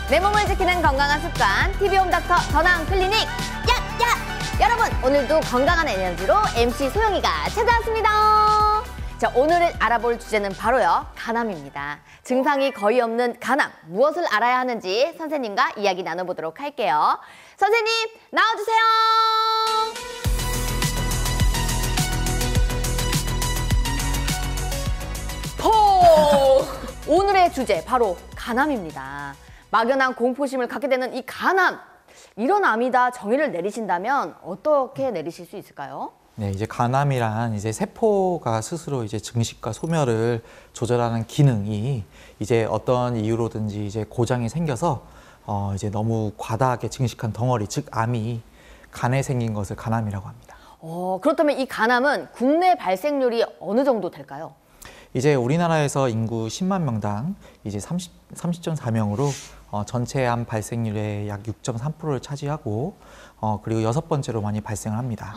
내 몸을 지키는 건강한 습관 TV홈닥터 건강클리닉 야! 여러분 오늘도 건강한 에너지로 MC 소영이가 찾아왔습니다. 자, 오늘 알아볼 주제는 바로요 간암입니다. 증상이 거의 없는 간암 무엇을 알아야 하는지 선생님과 이야기 나눠보도록 할게요. 선생님 나와주세요. 오늘의 주제 바로 간암입니다. 막연한 공포심을 갖게 되는 이 간암, 이런 암이다 정의를 내리신다면 어떻게 내리실 수 있을까요? 네, 이제 간암이란 이제 세포가 스스로 이제 증식과 소멸을 조절하는 기능이 이제 어떤 이유로든지 이제 고장이 생겨서 이제 너무 과다하게 증식한 덩어리, 즉 암이 간에 생긴 것을 간암이라고 합니다. 그렇다면 이 간암은 국내 발생률이 어느 정도 될까요? 이제 우리나라에서 인구 10만 명당 이제 30.4명으로 전체 암 발생률의 약 6.3%를 차지하고 그리고 6번째로 많이 발생을 합니다.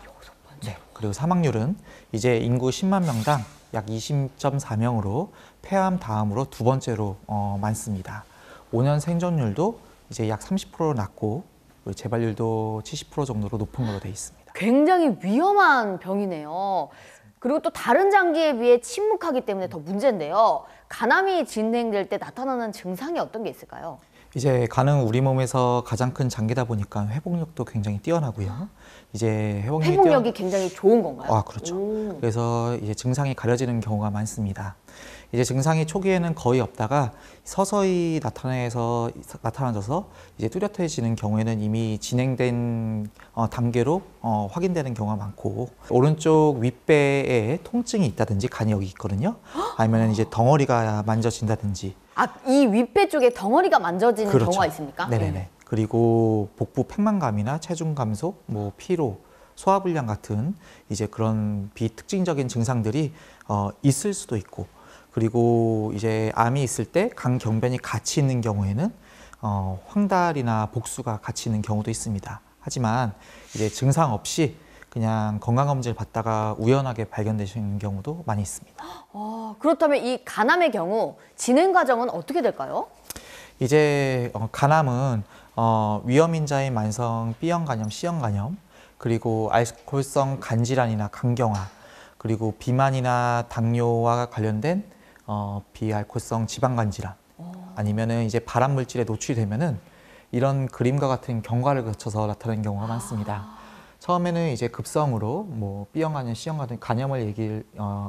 6번째. 네, 그리고 사망률은 이제 인구 10만 명당 약 20.4명으로 폐암 다음으로 2번째로 많습니다. 5년 생존율도 이제 약 30% 낮고 재발률도 70% 정도로 높은 걸로 되어 있습니다. 굉장히 위험한 병이네요. 그리고 또 다른 장기에 비해 침묵하기 때문에 더 문제인데요. 간암이 진행될 때 나타나는 증상이 어떤 게 있을까요? 이제 간은 우리 몸에서 가장 큰 장기다 보니까 회복력도 굉장히 뛰어나고요. 이제 회복력이 굉장히 좋은 건가요? 그렇죠. 그래서 이제 증상이 가려지는 경우가 많습니다. 이제 증상이 초기에는 거의 없다가 서서히 나타나져서 이제 뚜렷해지는 경우에는 이미 진행된 단계로 확인되는 경우가 많고, 오른쪽 윗배에 통증이 있다든지 간이 여기 있거든요. 아니면 이제 덩어리가 만져진다든지. 이 윗배 쪽에 덩어리가 만져지는 그렇죠. 경우가 있습니까? 네네네. 그리고 복부 팽만감이나 체중 감소, 피로, 소화불량 같은 이제 그런 비특징적인 증상들이 있을 수도 있고, 그리고 이제 암이 있을 때 간경변이 같이 있는 경우에는 황달이나 복수가 같이 있는 경우도 있습니다. 하지만 이제 증상 없이 그냥 건강검진을 받다가 우연하게 발견되시는 경우도 많이 있습니다. 그렇다면 이 간암의 경우 진행 과정은 어떻게 될까요? 이제 간암은 위험인자의 만성 B형 간염, C형 간염, 그리고 알코올성 간질환이나 간경화, 그리고 비만이나 당뇨와 관련된 비알코올성 지방간 질환, 아니면은 이제 발암 물질에 노출이 되면은 이런 그림과 같은 경과를 거쳐서 나타나는 경우가 많습니다. 처음에는 이제 급성으로 B형 간염, C형 간염을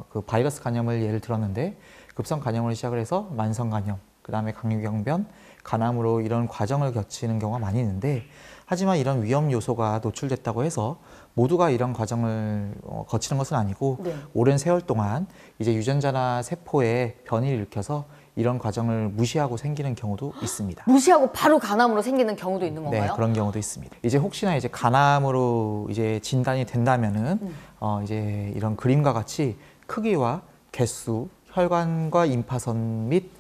그 바이러스 간염을 예를 들었는데, 급성 간염으로 시작을 해서 만성 간염, 그다음에 강경변, 간암으로 이런 과정을 거치는 경우가 많이 있는데, 하지만 이런 위험 요소가 노출됐다고 해서 모두가 이런 과정을 거치는 것은 아니고, 네. 오랜 세월 동안 이제 유전자나 세포에 변이를 일으켜서 이런 과정을 무시하고 생기는 경우도 있습니다. 무시하고 바로 간암으로 생기는 경우도 있는 건가요? 네, 그런 경우도 있습니다. 이제 혹시나 이제 간암으로 이제 진단이 된다면은 이제 이런 그림과 같이 크기와 개수, 혈관과 임파선 및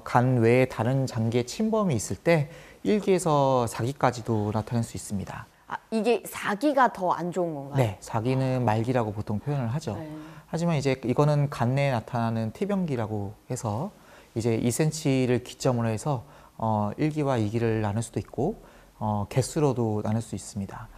간 외에 다른 장기의 침범이 있을 때 1기에서 4기까지도 나타날 수 있습니다. 이게 4기가 더 안 좋은 건가요? 네, 4기는 말기라고 보통 표현을 하죠. 네. 하지만 이제 이거는 간 내에 나타나는 T병기라고 해서 이제 2cm를 기점으로 해서 1기와 2기를 나눌 수도 있고 개수로도 나눌 수 있습니다.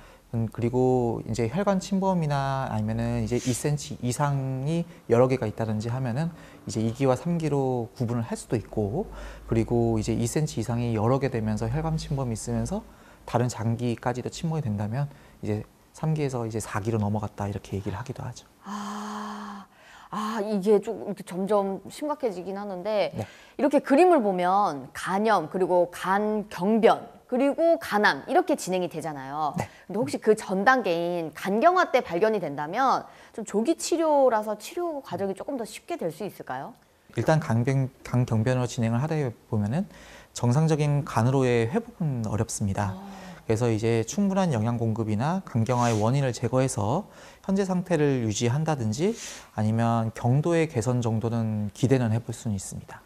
그리고 이제 혈관 침범이나 아니면은 이제 2cm 이상이 여러 개가 있다든지 하면은 이제 2기와 3기로 구분을 할 수도 있고, 그리고 이제 2cm 이상이 여러 개 되면서 혈관 침범이 있으면서 다른 장기까지도 침범이 된다면 이제 3기에서 이제 4기로 넘어갔다 이렇게 얘기를 하기도 하죠. 이게 좀 점점 심각해지긴 하는데, 네. 이렇게 그림을 보면 간염, 그리고 간경변, 그리고 간암 이렇게 진행이 되잖아요. 네. 근데 혹시 그 전 단계인 간경화 때 발견이 된다면 좀 조기 치료라서 치료 과정이 조금 더 쉽게 될 수 있을까요? 일단 간경변으로 진행을 하다 보면은 정상적인 간으로의 회복은 어렵습니다. 그래서 이제 충분한 영양 공급이나 간경화의 원인을 제거해서 현재 상태를 유지한다든지 아니면 경도의 개선 정도는 기대는 해볼 수는 있습니다.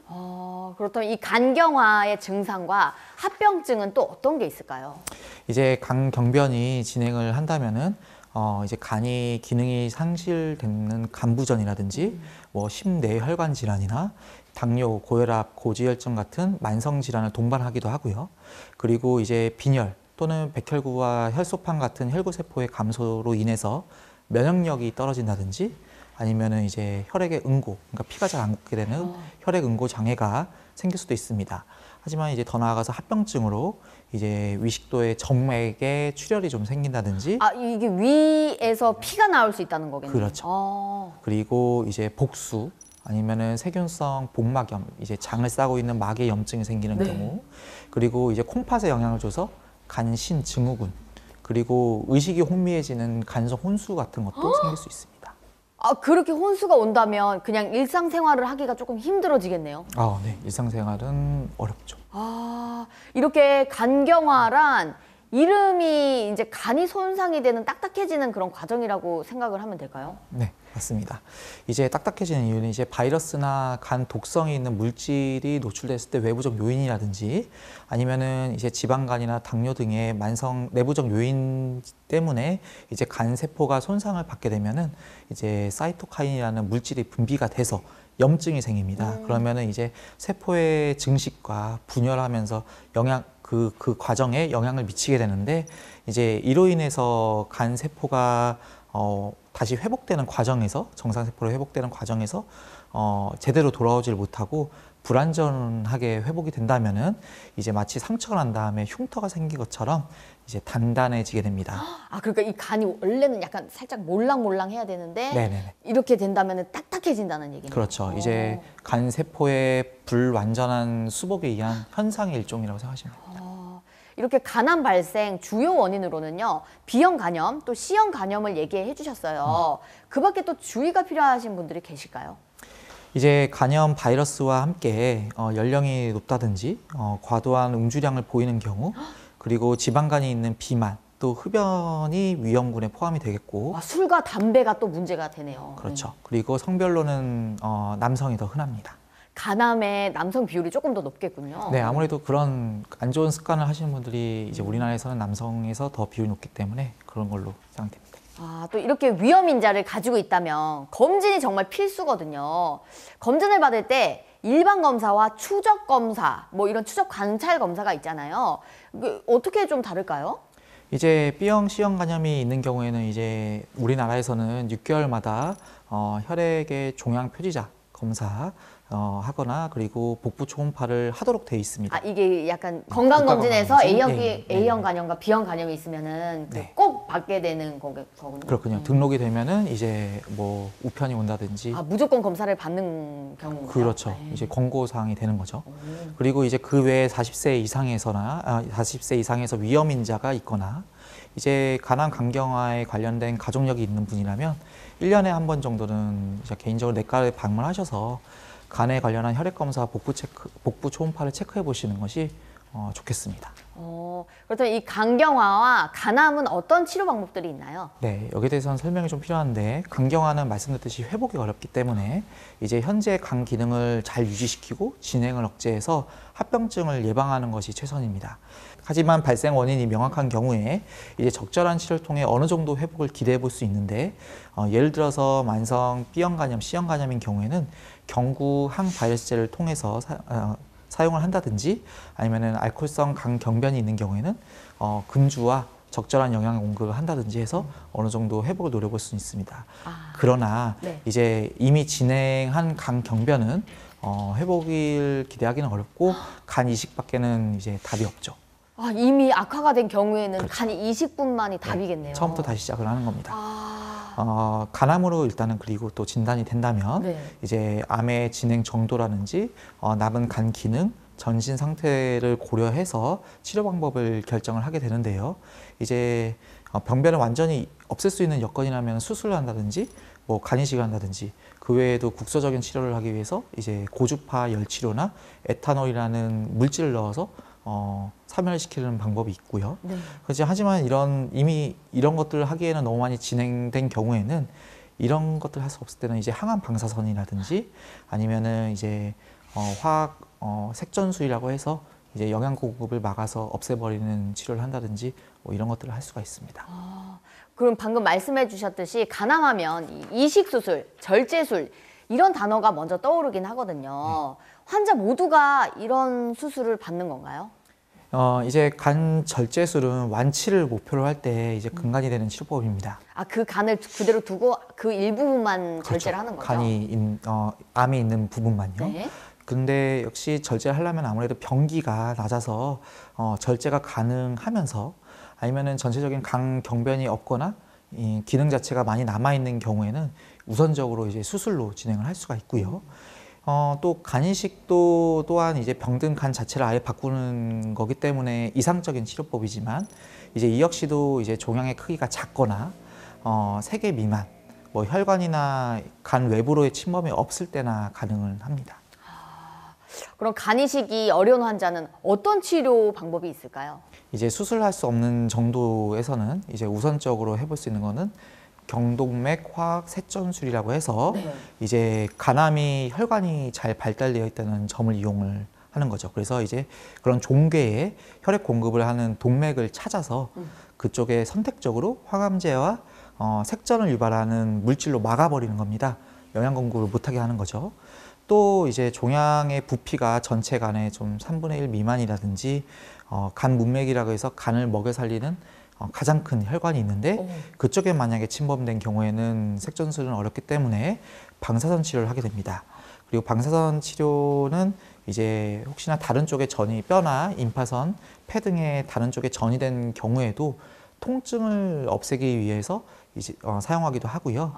그렇다면 이 간경화의 증상과 합병증은 또 어떤 게 있을까요? 이제 간경변이 진행을 한다면은 이제 간이 기능이 상실되는 간부전이라든지 심내혈관 질환이나 당뇨, 고혈압, 고지혈증 같은 만성 질환을 동반하기도 하고요. 그리고 이제 빈혈 또는 백혈구와 혈소판 같은 혈구 세포의 감소로 인해서 면역력이 떨어진다든지 아니면은 이제 혈액의 응고, 그러니까 피가 잘 안 걷게 되는 혈액 응고 장애가 생길 수도 있습니다. 하지만 이제 더 나아가서 합병증으로 이제 위식도의 정맥에 출혈이 좀 생긴다든지 아, 이게 위에서 피가 나올 수 있다는 거겠네요. 그렇죠. 그리고 이제 복수 아니면은 세균성 복막염, 이제 장을 싸고 있는 막에 염증이 생기는 네. 경우, 그리고 이제 콩팥에 영향을 줘서 간신 증후군, 그리고 의식이 혼미해지는 간성 혼수 같은 것도 생길 수 있습니다. 아, 그렇게 혼수가 온다면 그냥 일상생활을 하기가 조금 힘들어지겠네요. 아, 네. 일상생활은 어렵죠. 아, 이렇게 간경화란 이름이 이제 간이 손상이 되는 딱딱해지는 그런 과정이라고 생각을 하면 될까요? 네, 맞습니다. 이제 딱딱해지는 이유는 이제 바이러스나 간 독성이 있는 물질이 노출됐을 때 외부적 요인이라든지 아니면은 이제 지방간이나 당뇨 등의 만성 내부적 요인 때문에 이제 간 세포가 손상을 받게 되면은 이제 사이토카인이라는 물질이 분비가 돼서 염증이 생깁니다. 그러면은 이제 세포의 증식과 분열하면서 그 과정에 영향을 미치게 되는데 이제 이로 인해서 간 세포가 다시 회복되는 과정에서 정상 세포로 회복되는 과정에서 제대로 돌아오질 못하고 불완전하게 회복이 된다면은 이제 마치 상처가 난 다음에 흉터가 생긴 것처럼 이제 단단해지게 됩니다. 아, 그러니까 이 간이 원래는 약간 살짝 몰랑몰랑 해야 되는데 네네네. 이렇게 된다면 딱딱해진다는 얘기네요. 그렇죠. 이제 간 세포의 불완전한 수복에 의한 현상의 일종이라고 생각하시면 됩니다. 이렇게 간암 발생 주요 원인으로는요, B형 간염 또 C형 간염을 얘기해 주셨어요. 그 밖에 또 주의가 필요하신 분들이 계실까요? 이제 간염 바이러스와 함께 연령이 높다든지 과도한 음주량을 보이는 경우, 그리고 지방간이 있는 비만, 또 흡연이 위험군에 포함이 되겠고, 와, 술과 담배가 또 문제가 되네요. 그렇죠. 그리고 성별로는 남성이 더 흔합니다. 간암의 남성 비율이 조금 더 높겠군요. 네, 아무래도 그런 안 좋은 습관을 하시는 분들이 이제 우리나라에서는 남성에서 더 비율이 높기 때문에 그런 걸로 생각됩니다. 아, 또 이렇게 위험 인자를 가지고 있다면 검진이 정말 필수거든요. 검진을 받을 때 일반 검사와 추적 검사, 뭐 이런 추적 관찰 검사가 있잖아요. 어떻게 좀 다를까요? 이제 B형, C형 간염이 있는 경우에는 이제 우리나라에서는 6개월마다 혈액의 종양 표지자 검사 하거나 그리고 복부 초음파를 하도록 돼 있습니다. 아, 이게 약간 건강검진에서 건강검진? A형 간염과 B형 간염이 있으면은 네. 꼭 받게 되는 거군요. 그렇군요. 등록이 되면은 이제 뭐 우편이 온다든지 아, 무조건 검사를 받는 경우가 그렇죠. 네. 이제 권고 사항이 되는 거죠. 그리고 이제 그 외에 40세 이상에서 위험 인자가 있거나 이제 간암 간경화에 관련된 가족력이 있는 분이라면 1년에 한 번 정도는 이제 개인적으로 내과를 방문하셔서 간에 관련한 혈액 검사, 복부 초음파를 체크해 보시는 것이 좋겠습니다. 그렇다면 이 간경화와 간암은 어떤 치료 방법들이 있나요? 네, 여기에 대해서는 설명이 좀 필요한데 간경화는 말씀드렸듯이 회복이 어렵기 때문에 이제 현재 간 기능을 잘 유지시키고 진행을 억제해서 합병증을 예방하는 것이 최선입니다. 하지만 발생 원인이 명확한 경우에 이제 적절한 치료를 통해 어느 정도 회복을 기대해 볼 수 있는데 예를 들어서 만성 B형 간염, C형 간염인 경우에는 경구 항바이러스제를 통해서 사용을 한다든지 아니면은 알코올성 간경변이 있는 경우에는 금주와 적절한 영양 공급을 한다든지 해서 어느 정도 회복을 노려볼 수 있습니다. 그러나 네. 이제 이미 진행한 간경변은 회복을 기대하기는 어렵고 간 이식밖에는 이제 답이 없죠. 아, 이미 악화가 된 경우에는 그렇죠. 간 이식뿐만이 답이겠네요. 처음부터 다시 시작을 하는 겁니다. 아, 간암으로 일단은 그리고 또 진단이 된다면 네. 이제 암의 진행 정도라든지 남은 간 기능, 전신 상태를 고려해서 치료 방법을 결정을 하게 되는데요. 이제 병변을 완전히 없앨 수 있는 여건이라면 수술을 한다든지 뭐 간이식을 한다든지 그 외에도 국소적인 치료를 하기 위해서 이제 고주파 열치료나 에탄올이라는 물질을 넣어서 사멸시키는 방법이 있고요. 네. 하지만 이미 이런 것들을 하기에는 너무 많이 진행된 경우에는 이런 것들 할 수 없을 때는 이제 항암 방사선이라든지 아니면은 이제 화학 색전수이라고 해서 이제 영양 공급을 막아서 없애버리는 치료를 한다든지 뭐 이런 것들을 할 수가 있습니다. 그럼 방금 말씀해 주셨듯이 간암하면 이 이식 수술, 절제술 이런 단어가 먼저 떠오르긴 하거든요. 환자 모두가 이런 수술을 받는 건가요? 이제 간 절제술은 완치를 목표로 할 때 이제 근간이 되는 치료법입니다. 아, 그 간을 그대로 두고 그 일부분만 그렇죠. 절제를 하는 거죠? 암이 있는 부분만요. 네. 근데 역시 절제를 하려면 아무래도 병기가 낮아서 절제가 가능하면서 아니면은 전체적인 간 경변이 없거나 이 기능 자체가 많이 남아 있는 경우에는 우선적으로 이제 수술로 진행을 할 수가 있고요. 또 간이식도 또한 이제 병든 간 자체를 아예 바꾸는 거기 때문에 이상적인 치료법이지만 이제 이 역시도 이제 종양의 크기가 작거나 3개 미만, 뭐 혈관이나 간 외부로의 침범이 없을 때나 가능을 합니다. 그럼 간이식이 어려운 환자는 어떤 치료 방법이 있을까요? 이제 수술할 수 없는 정도에서는 이제 우선적으로 해볼 수 있는 거는 경동맥 화학 셋전술이라고 해서 네. 이제 간암이 혈관이 잘 발달되어 있다는 점을 이용을 하는 거죠. 그래서 이제 그런 종괴에 혈액 공급을 하는 동맥을 찾아서 그쪽에 선택적으로 화감제와 색전을 유발하는 물질로 막아버리는 겁니다. 영양 공급을 못하게 하는 거죠. 또 이제 종양의 부피가 전체 간의 좀 3분의 1 미만이라든지 간 문맥이라고 해서 간을 먹여 살리는 가장 큰 혈관이 있는데 그쪽에 만약에 침범된 경우에는 색전술은 어렵기 때문에 방사선 치료를 하게 됩니다. 그리고 방사선 치료는 이제 혹시나 다른 쪽에 전이 뼈나 임파선, 폐 등의 다른 쪽에 전이 된 경우에도 통증을 없애기 위해서 이제 사용하기도 하고요.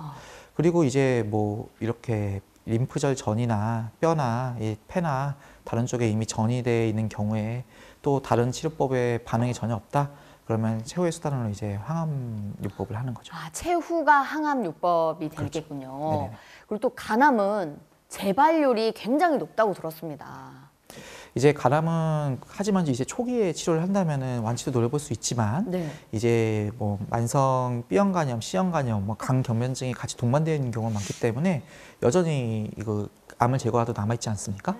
그리고 이제 뭐 이렇게 림프절 전이나 뼈나 이 폐나 다른 쪽에 이미 전이 되어 있는 경우에 또 다른 치료법에 반응이 전혀 없다. 그러면 최후의 수단으로 이제 항암요법을 하는 거죠. 아, 최후가 항암요법이 되겠군요. 그렇죠. 그리고 또 간암은 재발률이 굉장히 높다고 들었습니다. 이제 간암은 하지만 이제 초기에 치료를 한다면은 완치도 노려볼 수 있지만 네. 이제 뭐 만성 B형 간염, C형 간염, 뭐 간 경변증이 같이 동반되어 있는 경우가 많기 때문에 여전히 이거 암을 제거하도 남아 있지 않습니까?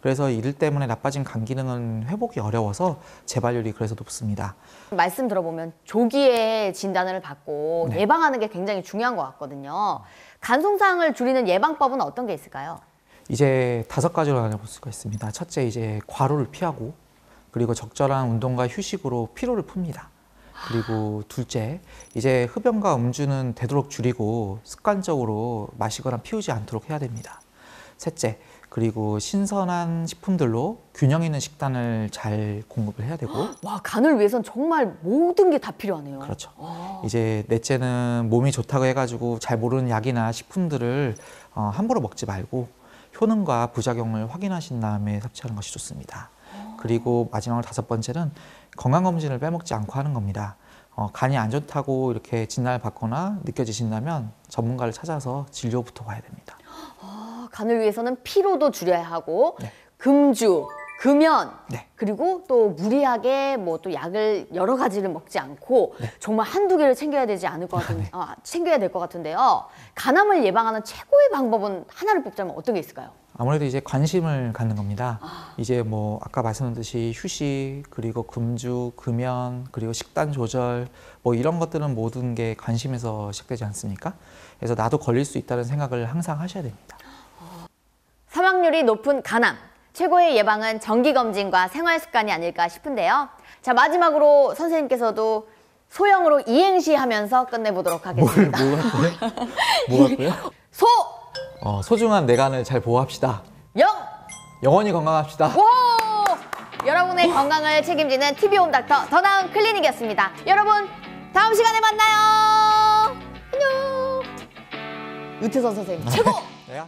그래서 이를 때문에 나빠진 간 기능은 회복이 어려워서 재발률이 그래서 높습니다. 말씀 들어보면 조기에 진단을 받고 네. 예방하는 게 굉장히 중요한 것 같거든요. 간 손상을 줄이는 예방법은 어떤 게 있을까요? 이제 5가지로 나눠볼 수가 있습니다. 첫째, 이제 과로를 피하고, 그리고 적절한 운동과 휴식으로 피로를 풉니다. 그리고 둘째, 이제 흡연과 음주는 되도록 줄이고 습관적으로 마시거나 피우지 않도록 해야 됩니다. 셋째, 그리고 신선한 식품들로 균형 있는 식단을 잘 공급을 해야 되고, 와, 간을 위해선 정말 모든 게 다 필요하네요. 그렇죠. 이제 넷째는 몸이 좋다고 해가지고 잘 모르는 약이나 식품들을 함부로 먹지 말고 효능과 부작용을 확인하신 다음에 섭취하는 것이 좋습니다. 그리고 마지막으로 5번째는 건강검진을 빼먹지 않고 하는 겁니다. 간이 안 좋다고 이렇게 진단을 받거나 느껴지신다면 전문가를 찾아서 진료부터 봐야 됩니다. 간을 위해서는 피로도 줄여야 하고 네. 금주, 금연, 네. 그리고 또 무리하게 뭐 또 약을 여러 가지를 먹지 않고 정말 한두 개를 챙겨야 되지 않을 것 같은, 챙겨야 될 것 같은데요. 간암을 예방하는 최고의 방법은 하나를 뽑자면 어떤 게 있을까요? 아무래도 이제 관심을 갖는 겁니다. 이제 뭐 아까 말씀드렸듯이 휴식, 그리고 금주, 금연, 그리고 식단 조절 뭐 이런 것들은 모든 게 관심에서 시작되지 않습니까? 그래서 나도 걸릴 수 있다는 생각을 항상 하셔야 됩니다. 사망률이 높은 간암, 최고의 예방은 정기검진과 생활습관이 아닐까 싶은데요. 자, 마지막으로 선생님께서도 소형으로 이행시 하면서 끝내보도록 하겠습니다. 뭐라고요? 소! 소중한 내 간을 잘 보호합시다. 영! 영원히 건강합시다. 오! 여러분의 건강을 책임지는 TV홈닥터 더 나은 클리닉이었습니다. 여러분, 다음 시간에 만나요. 안녕. 유태선 선생님 최고! 내가?